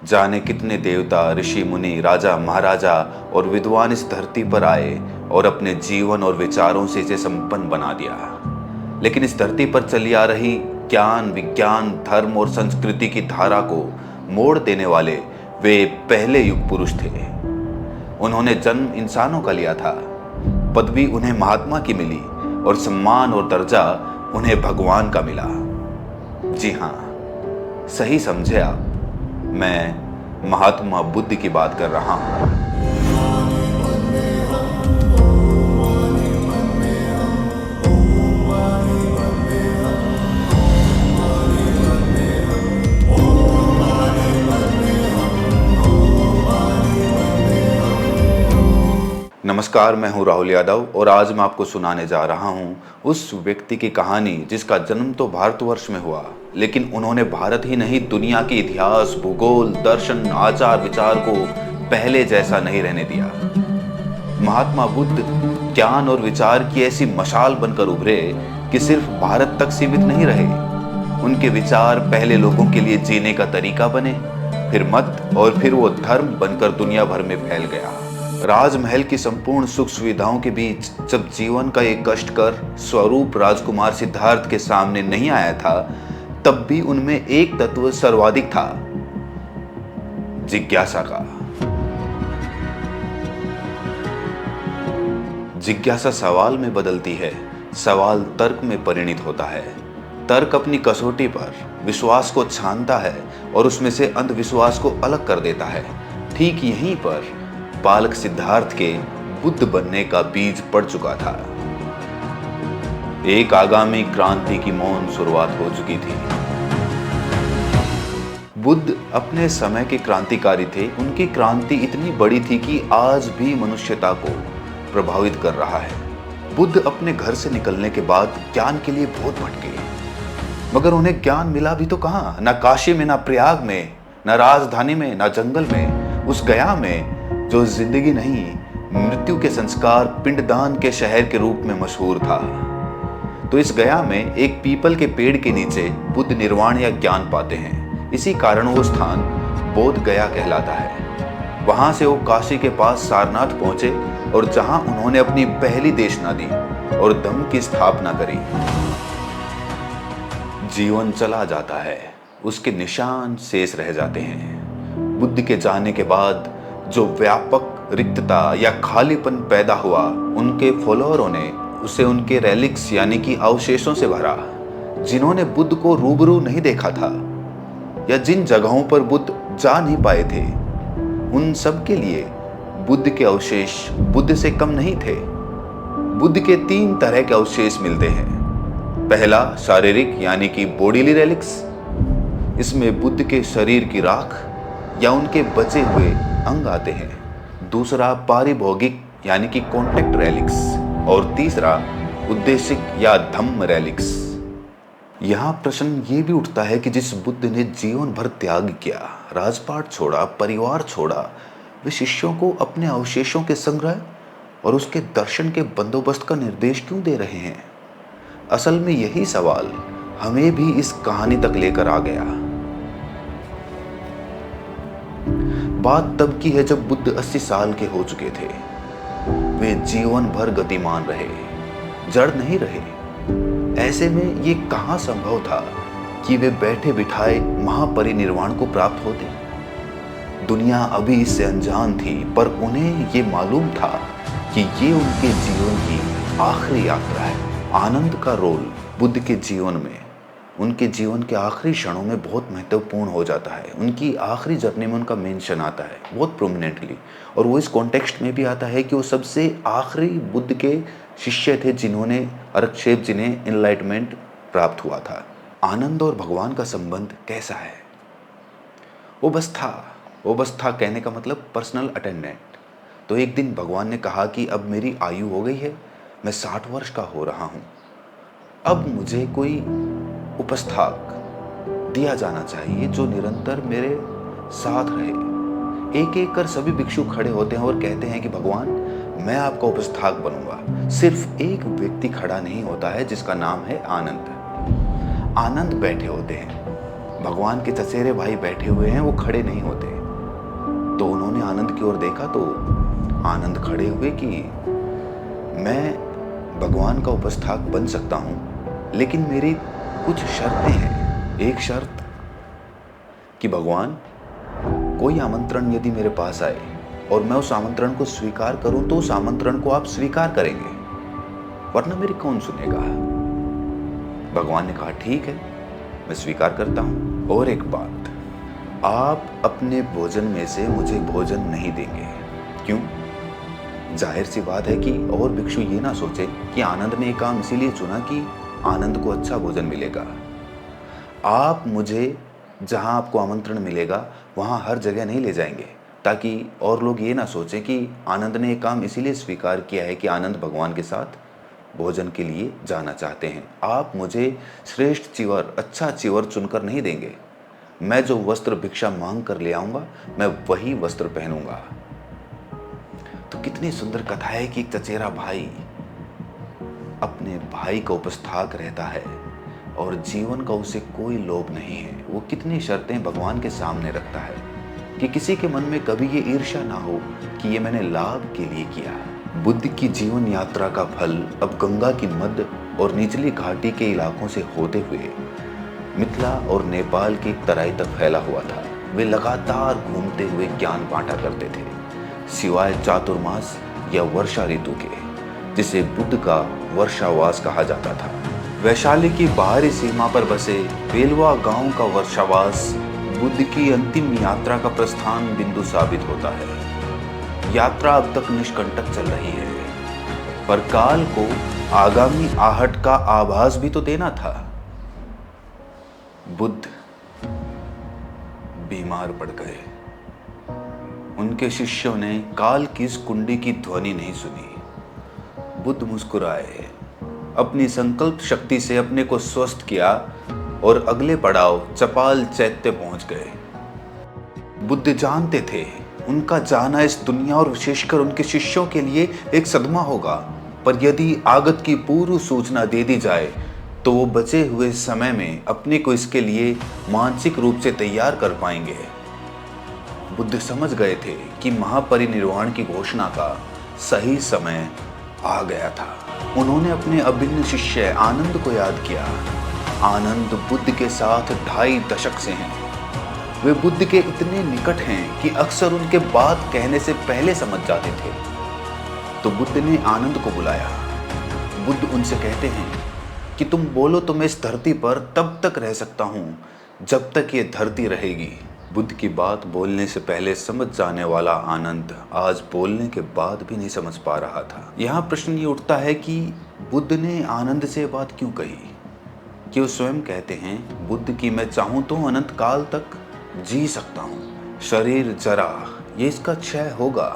जाने कितने देवता, ऋषि मुनि, राजा महाराजा और विद्वान इस धरती पर आए और अपने जीवन और विचारों से इसे संपन्न बना दिया। लेकिन इस धरती पर चली आ रही ज्ञान, विज्ञान, धर्म और संस्कृति की धारा को मोड़ देने वाले वे पहले युग पुरुष थे। उन्होंने जन्म इंसानों का लिया था, पदवी उन्हें महात्मा की मिली और सम्मान और दर्जा उन्हें भगवान का मिला। जी हाँ, सही समझे आप, मैं महात्मा बुद्ध की बात कर रहा हूं। नमस्कार, मैं हूं राहुल यादव और आज मैं आपको सुनाने जा रहा हूं उस व्यक्ति की कहानी जिसका जन्म तो भारतवर्ष में हुआ, लेकिन उन्होंने भारत ही नहीं दुनिया के इतिहास, भूगोल, दर्शन, आचार विचार को पहले जैसा नहीं रहने दिया। महात्मा बुद्ध ज्ञान और विचार की ऐसी मशाल बनकर उभरे कि सिर्फ भारत तक सीमित नहीं रहे। उनके विचार पहले लोगों के लिए जीने का तरीका बने, फिर मत और फिर वो धर्म बनकर दुनिया भर में फैल गया। राजमहल की संपूर्ण सुख सुविधाओं के बीच जब जीवन का एक कष्टकर स्वरूप राजकुमार सिद्धार्थ के सामने नहीं आया था, तब भी उनमें एक तत्व सर्वाधिक था, जिज्ञासा का। जिज्ञासा सवाल में बदलती है, सवाल तर्क में परिणित होता है, तर्क अपनी कसौटी पर विश्वास को छानता है और उसमें से अंधविश्वास को अलग कर देता है। ठीक यहीं पर बालक सिद्धार्थ के बुद्ध बनने का बीज पड़ चुका था। एक आगामी क्रांति की मौन शुरुआत हो चुकी थी। बुद्ध अपने समय के क्रांतिकारी थे। उनकी क्रांति इतनी बड़ी थी कि आज भी मनुष्यता को प्रभावित कर रहा है। बुद्ध अपने घर से निकलने के बाद ज्ञान के लिए बहुत भटके, मगर उन्हें ज्ञान मिला भी तो कहाँ? ना काशी में, ना प्रयाग में, ना राजधानी में, ना जंगल में, उस गया में जो जिंदगी नहीं, मृत्यु के संस्कार, पिंडदान के शहर के रूप में मशहूर था। तो इस गया में एक पीपल के पेड़ के नीचे बुद्ध निर्वाण या ज्ञान पाते हैं। इसी कारण वो स्थान बोध गया कहलाता है। वहां से वो काशी के पास सारनाथ पहुंचे और जहां उन्होंने अपनी पहली देशना दी और धम्म की स्थापना करी। जीवन चला जाता है, उसके निशान शेष रह जाते हैं। बुद्ध के जाने के बाद जो व्यापक रिक्तता या खालीपन पैदा हुआ, उनके फॉलोअरों ने उसे उनके रेलिक्स यानी कि अवशेषों से भरा। जिन्होंने बुद्ध को रूबरू नहीं देखा था या जिन जगहों पर बुद्ध जा नहीं पाए थे, उन सब के लिए बुद्ध के अवशेष बुद्ध से कम नहीं थे। बुद्ध के 3 तरह के अवशेष मिलते हैं। पहला शारीरिक यानी कि बॉडीली रेलिक्स, इसमें बुद्ध के शरीर की राख या उनके बचे हुए अंग आते हैं। दूसरा पारिभौगिक यानी कि कॉन्टेक्ट रेलिक्स और तीसरा उद्देशिक या धम्म रेलिक्स। यहाँ प्रश्न ये भी उठता है कि जिस बुद्ध ने जीवन भर त्याग किया, राजपाट छोड़ा, परिवार छोड़ा, वे शिष्यों को अपने अवशेषों के संग्रह और उसके दर्शन के बंदोबस्त का निर्देश क्यों दे रहे हैं? असल में यही सवाल हमें भी इस कहानी तक लेकर आ गया। बात तब की है जब बुद्ध 80 साल के हो चुके थे। वे जीवन भर गतिमान रहे, जड़ नहीं रहे। ऐसे में ये कहां संभव था कि वे बैठे बिठाए महापरिनिर्वाण को प्राप्त होते? दुनिया अभी इससे अनजान थी, पर उन्हें ये मालूम था कि ये उनके जीवन की आखिरी यात्रा है। आनंद का रोल बुद्ध के जीवन में, उनके जीवन के आखिरी क्षणों में बहुत महत्वपूर्ण हो जाता है। उनकी आखिरी जर्नी में उनका मेंशन आता है बहुत प्रोमिनेंटली, और वो इस कॉन्टेक्स्ट में भी आता है कि वो सबसे आखिरी बुद्ध के शिष्य थे जिन्होंने अरक्षेप, जिन्हें एनलाइटमेंट प्राप्त हुआ था। आनंद और भगवान का संबंध कैसा है? वो बस था कहने का मतलब पर्सनल अटेंडेंट। तो एक दिन भगवान ने कहा कि अब मेरी आयु हो गई है, मैं 60 वर्ष का हो रहा हूँ, अब मुझे कोई उपस्थाक दिया जाना चाहिए जो निरंतर मेरे साथ रहे। एक एक कर सभी भिक्षु खड़े होते हैं और कहते हैं कि भगवान, मैं आपका उपस्थाक बनूंगा। सिर्फ एक व्यक्ति खड़ा नहीं होता है जिसका नाम है आनंद। आनंद बैठे होते हैं। भगवान के चचेरे भाई बैठे हुए हैं, वो खड़े नहीं होते। तो उन्होंने आनंद की ओर देखा तो आनंद खड़े हुए कि मैं भगवान का उपस्थाक बन सकता हूं, लेकिन मेरी कुछ शर्तें हैं। एक शर्त कि भगवान, कोई आमंत्रण यदि मेरे पास आए और मैं उस आमंत्रण को स्वीकार करूं तो उस आमंत्रण को आप स्वीकार करेंगे, वरना मेरी कौन सुनेगा। भगवान ने कहा ठीक है, मैं स्वीकार करता हूं। और एक बात, आप अपने भोजन में से मुझे भोजन नहीं देंगे। क्यों? जाहिर सी बात है कि और भिक्षु ये ना सोचे कि आनंद ने ये काम इसीलिए चुना कि आनंद को अच्छा भोजन मिलेगा। आप मुझे जहां आपको आमंत्रण मिलेगा वहां हर जगह नहीं ले जाएंगे, ताकि और लोग ये ना सोचें कि आनंद ने ये काम इसीलिए स्वीकार किया है कि आनंद भगवान के साथ भोजन के लिए जाना चाहते हैं। आप मुझे श्रेष्ठ चिवर, अच्छा चिवर चुनकर नहीं देंगे। मैं जो वस्त्र भिक्षा मांग कर ले आऊंगा, मैं वही वस्त्र पहनूंगा। तो कितनी सुंदर कथा है कि एक चचेरा भाई अपने भाई का उपस्थाक रहता है और जीवन का उसे कोई लोभ नहीं है। वो कितनी शर्तें भगवान के सामने रखता है कि किसी के मन में कभी ये ईर्ष्या ना हो कि ये मैंने लाभ के लिए किया। बुद्ध की जीवन यात्रा का फल अब गंगा की मध्य और निचली घाटी के इलाकों से होते हुए मिथिला और नेपाल की तराई तक फैला हुआ था। वे लगातार घूमते हुए ज्ञान बांटा करते थे, सिवाय चातुर्मास या वर्षा ऋतु के, जिसे बुद्ध का वर्षावास कहा जाता था। वैशाली की बाहरी सीमा पर बसे बेलवा गांव का वर्षावास बुद्ध की अंतिम यात्रा का प्रस्थान बिंदु साबित होता है। यात्रा अब तक निष्कंटक चल रही है, पर काल को आगामी आहट का आभास भी तो देना था। बुद्ध बीमार पड़ गए। उनके शिष्यों ने काल की इस कुंडी की ध्वनि नहीं सुनी। बुद्ध मुस्कुराए, अपनी संकल्प शक्ति से अपने को स्वस्थ किया और अगले पड़ाव चपाल चैत्य पहुंच गए। बुद्ध जानते थे उनका जाना इस दुनिया और विशेषकर उनके शिष्यों के लिए एक सदमा होगा, पर यदि आगत की पूर्व सूचना दे दी जाए तो वो बचे हुए समय में अपने को इसके लिए मानसिक रूप से तैयार कर पाएंगे। बुद्ध समझ गए थे कि महापरिनिर्वाण की घोषणा का सही समय आ गया था। उन्होंने अपने अभिन्न शिष्य आनंद को याद किया। आनंद बुद्ध के साथ 2.5 दशक से हैं। वे बुद्ध के इतने निकट हैं कि अक्सर उनके बात कहने से पहले समझ जाते थे। तो बुद्ध ने आनंद को बुलाया। बुद्ध उनसे कहते हैं कि तुम बोलो तो मैं इस धरती पर तब तक रह सकता हूं जब तक ये धरती रहेगी। बुद्ध की बात बोलने से पहले समझ जाने वाला आनंद आज बोलने के बाद भी नहीं समझ पा रहा था। यहाँ प्रश्न ये उठता है कि बुद्ध ने आनंद से बात क्यों कही, कि वो स्वयं कहते हैं बुद्ध की मैं चाहूं तो अनंत काल तक जी सकता हूँ। शरीर जरा, ये इसका क्षय होगा,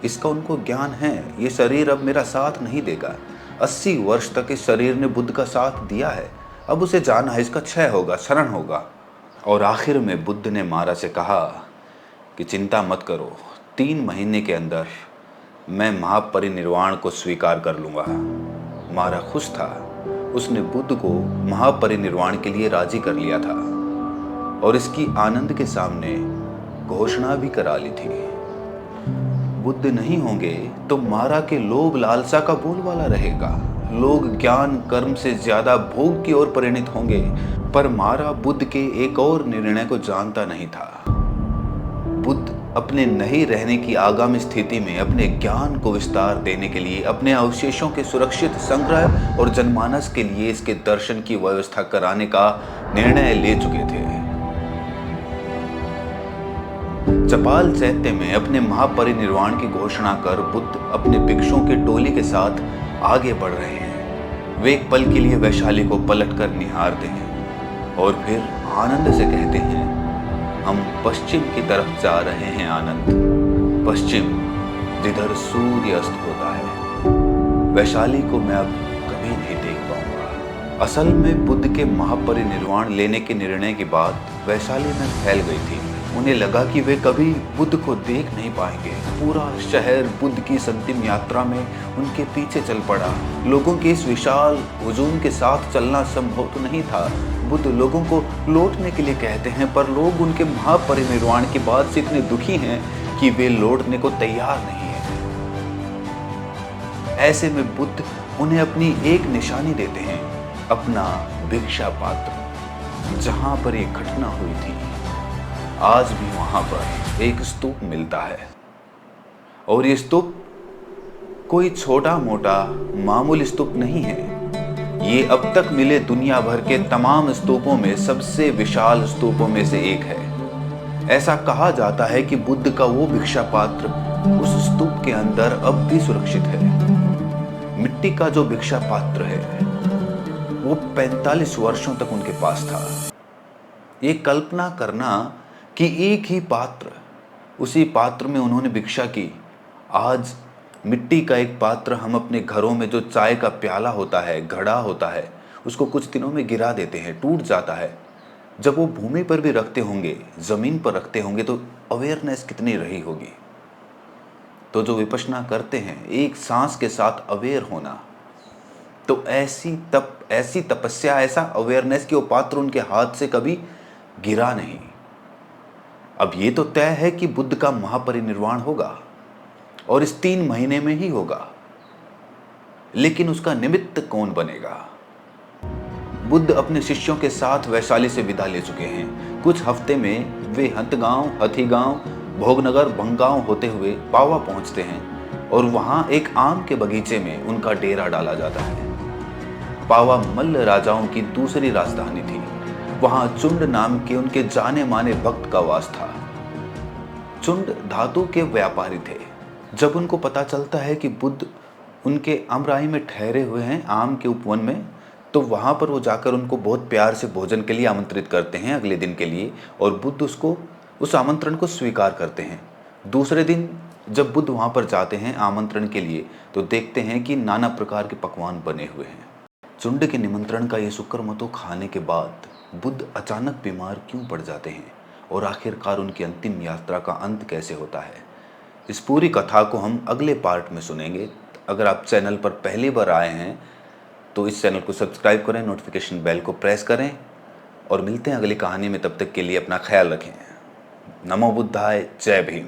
इसका उनको ज्ञान है। ये शरीर अब मेरा साथ नहीं देगा। 80 वर्ष तक इस शरीर ने बुद्ध का साथ दिया है, अब उसे जाना है, इसका क्षय होगा, क्षरण होगा। और आखिर में बुद्ध ने मारा से कहा कि चिंता मत करो, 3 महीने के अंदर मैं महापरिनिर्वाण को स्वीकार कर लूँगा। मारा खुश था, उसने बुद्ध को महापरिनिर्वाण के लिए राजी कर लिया था और इसकी आनंद के सामने घोषणा भी करा ली थी। बुद्ध नहीं होंगे तो मारा के लोभ लालसा का बोलबाला रहेगा। लोग ज्ञान कर्म से ज्यादा भोग की ओर परिणित होंगे, पर मारा बुद्ध के एक और निर्णय को जानता नहीं था। बुद्ध अपने नहीं रहने की आगामी स्थिति में अपने ज्ञान को विस्तार देने के लिए, अपने अवशेषों के सुरक्षित संग्रह और जनमानस के लिए इसके दर्शन की व्यवस्था कराने का निर्णय ले चुके थे। चपाल चैत्य में अपने महापरिनिर्वाण की घोषणा कर बुद्ध अपने भिक्षुओं की टोली के साथ आगे बढ़ रहे हैं। वे एक पल के लिए वैशाली को पलट कर निहारते हैं और फिर आनंद से कहते हैं, हम पश्चिम की तरफ जा रहे हैं आनंद, पश्चिम जिधर सूर्य अस्त होता है। वैशाली को मैं अब कभी नहीं देख पाऊंगा। असल में बुद्ध के महापरिनिर्वाण लेने के निर्णय की बात वैशाली में फैल गई थी। उन्हें लगा कि वे कभी बुद्ध को देख नहीं पाएंगे। पूरा शहर बुद्ध की इस अंतिम यात्रा में उनके पीछे चल पड़ा। लोगों के इस विशाल हुजूम के साथ चलना संभव तो नहीं था। बुद्ध लोगों को लौटने के लिए कहते हैं, पर लोग उनके महापरिनिर्वाण की बात से इतने दुखी हैं कि वे लौटने को तैयार नहीं हैं। ऐसे में बुद्ध उन्हें अपनी एक निशानी देते हैं, अपना भिक्षा पात्र। जहां पर ये घटना हुई थी, आज भी वहां पर एक स्तूप मिलता है। और ये स्तूप कोई छोटा मोटा मामूली स्तूप नहीं है। ये अब तक मिले दुनिया भर के तमाम स्तूपों में सबसे विशाल स्तूपों में से एक है। ऐसा कहा जाता है कि बुद्ध का वो भिक्षा पात्र उस स्तूप के अंदर अब भी सुरक्षित है। मिट्टी का जो भिक्षा पात्र है वो 45 वर्षों तक उनके पास था। ये कल्पना करना कि एक ही पात्र, उसी पात्र में उन्होंने भिक्षा की। आज मिट्टी का एक पात्र हम अपने घरों में, जो चाय का प्याला होता है, घड़ा होता है, उसको कुछ दिनों में गिरा देते हैं, टूट जाता है। जब वो भूमि पर भी रखते होंगे, जमीन पर रखते होंगे, तो अवेयरनेस कितनी रही होगी। तो जो विपश्यना करते हैं, एक सांस के साथ अवेयर होना, तो ऐसी तपस्या, ऐसा अवेयरनेस कि वो पात्र उनके हाथ से कभी गिरा नहीं। अब ये तो तय है कि बुद्ध का महापरिनिर्वाण होगा और इस 3 महीने में ही होगा, लेकिन उसका निमित्त कौन बनेगा? बुद्ध अपने शिष्यों के साथ वैशाली से विदा ले चुके हैं। कुछ हफ्ते में वे हंतगांव, हथीगांव, भोगनगर, बंगांव होते हुए पावा पहुंचते हैं और वहां एक आम के बगीचे में उनका डेरा डाला जाता है। पावा मल्ल राजाओं की दूसरी राजधानी थी। वहां चुंड नाम के उनके जाने माने भक्त का वास था। चुंड धातु के व्यापारी थे। जब उनको पता चलता है कि बुद्ध उनके अमराई में ठहरे हुए हैं, आम के उपवन में, तो वहाँ पर वो जाकर उनको बहुत प्यार से भोजन के लिए आमंत्रित करते हैं अगले दिन के लिए, और बुद्ध उस आमंत्रण को स्वीकार करते हैं। दूसरे दिन जब बुद्ध वहाँ पर जाते हैं आमंत्रण के लिए, तो देखते हैं कि नाना प्रकार के पकवान बने हुए हैं। चुंड के निमंत्रण का ये शुक्रमतो खाने के बाद बुद्ध अचानक बीमार क्यों पड़ जाते हैं, और आखिरकार उनकी अंतिम यात्रा का अंत कैसे होता है, इस पूरी कथा को हम अगले पार्ट में सुनेंगे। अगर आप चैनल पर पहली बार आए हैं तो इस चैनल को सब्सक्राइब करें, नोटिफिकेशन बेल को प्रेस करें, और मिलते हैं अगली कहानी में। तब तक के लिए अपना ख्याल रखें। नमो बुद्धाय, जय भीम।